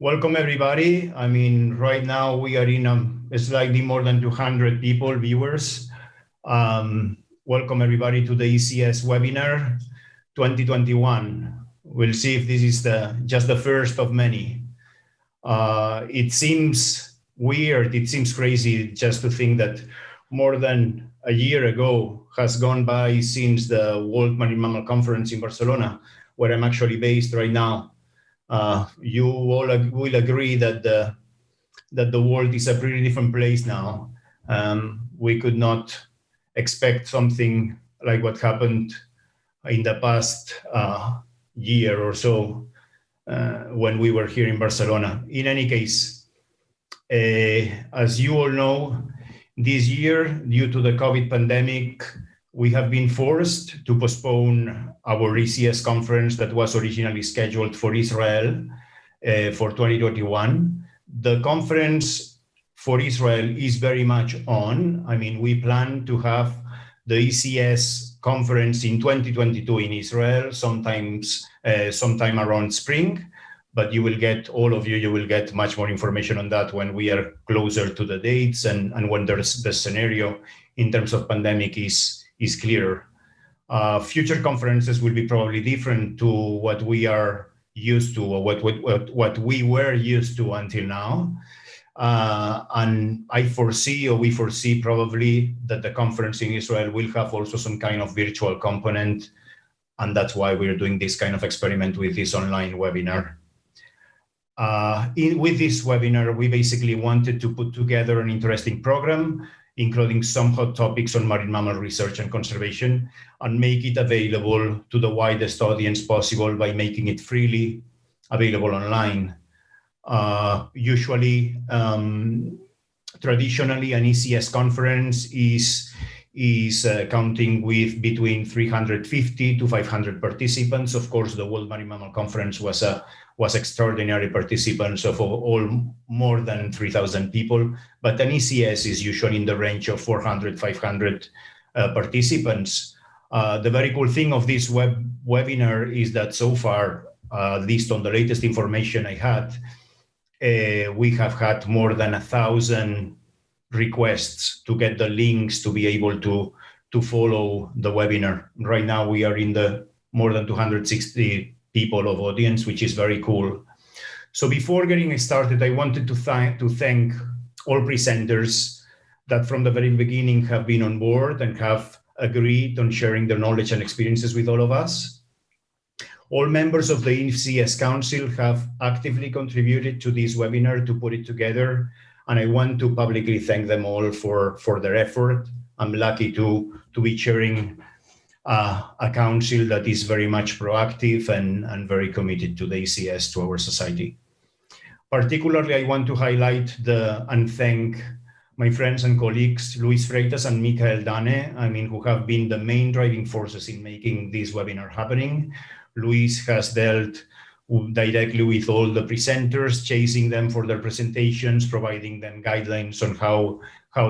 Welcome, everybody. I mean, right now we are in slightly more than 200 people, viewers. Welcome, everybody, to the ECS webinar 2021. We'll see if this is just the first of many. It seems weird, it seems crazy just to think that more than a year ago has gone by since the World Marine Mammal Conference in Barcelona, where I'm actually based right now. You all will agree that the world is a pretty different place now. We could not expect something like what happened in the past year or so when we were here in Barcelona. In any case, as you all know, this year, due to the COVID pandemic, we have been forced to postpone our ECS conference that was originally scheduled for Israel for 2021. The conference for Israel is very much on. I mean, we plan to have the ECS conference in 2022 in Israel, sometime around spring, but you will get, all of you, you will get much more information on that when we are closer to the dates and when there's the scenario in terms of pandemic is clear. Future conferences will be probably different to what we are used to, or what we were used to until now. And we foresee probably that the conference in Israel will have also some kind of virtual component. And that's why we're doing this kind of experiment with this online webinar. With this webinar, we basically wanted to put together an interesting program, including some hot topics on marine mammal research and conservation, and make it available to the widest audience possible by making it freely available online. Traditionally, an ECS conference is counting with between 350 to 500 participants. Of course, the World Marine Mammal Conference was extraordinary participants of all more than 3,000 people, but an ECS is usually in the range of 400, 500 participants. The very cool thing of this webinar is that so far, at least on the latest information I had, we have had more than 1,000 requests to get the links to be able to follow the webinar. Right now, we are in the more than 260 people of audience, which is very cool. So before getting started, I wanted to thank all presenters that from the very beginning have been on board and have agreed on sharing their knowledge and experiences with all of us. All members of the ECS Council have actively contributed to this webinar to put it together, and I want to publicly thank them all for their effort. I'm lucky to be chairing a council that is very much proactive and very committed to the ECS, to our society. Particularly, I want to highlight and thank my friends and colleagues, Luis Freitas and Michael Dane, who have been the main driving forces in making this webinar happening. Luis has dealt directly with all the presenters, chasing them for their presentations, providing them guidelines on how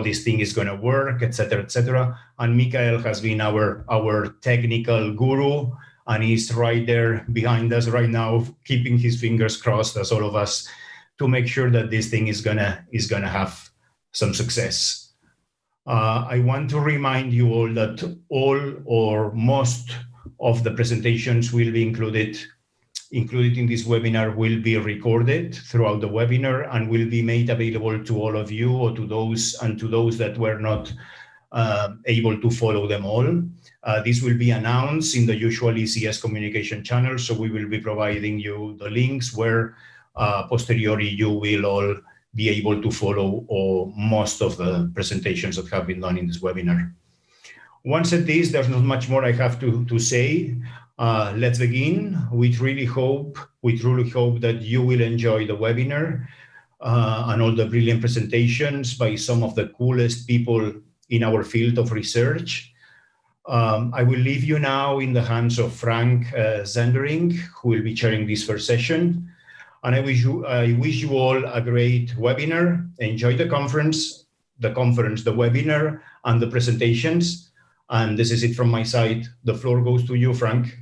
this thing is going to work, etc., etc. And Michael has been our technical guru, and he's right there behind us right now, keeping his fingers crossed, as all of us, to make sure that this thing is gonna have some success. I want to remind you all that all or most of the presentations will be included in this webinar will be recorded throughout the webinar and will be made available to all of you, or to those that were not able to follow them all. This will be announced in the usual ECS communication channel, so we will be providing you the links where posteriori you will all be able to follow most of the presentations that have been done in this webinar. Once at this, there's not much more I have to say. Let's begin. We truly hope that you will enjoy the webinar and all the brilliant presentations by some of the coolest people in our field of research. I will leave you now in the hands of Frank Zendering, who will be chairing this first session. And I wish you all a great webinar. Enjoy the conference, the webinar, and the presentations. And this is it from my side. The floor goes to you, Frank.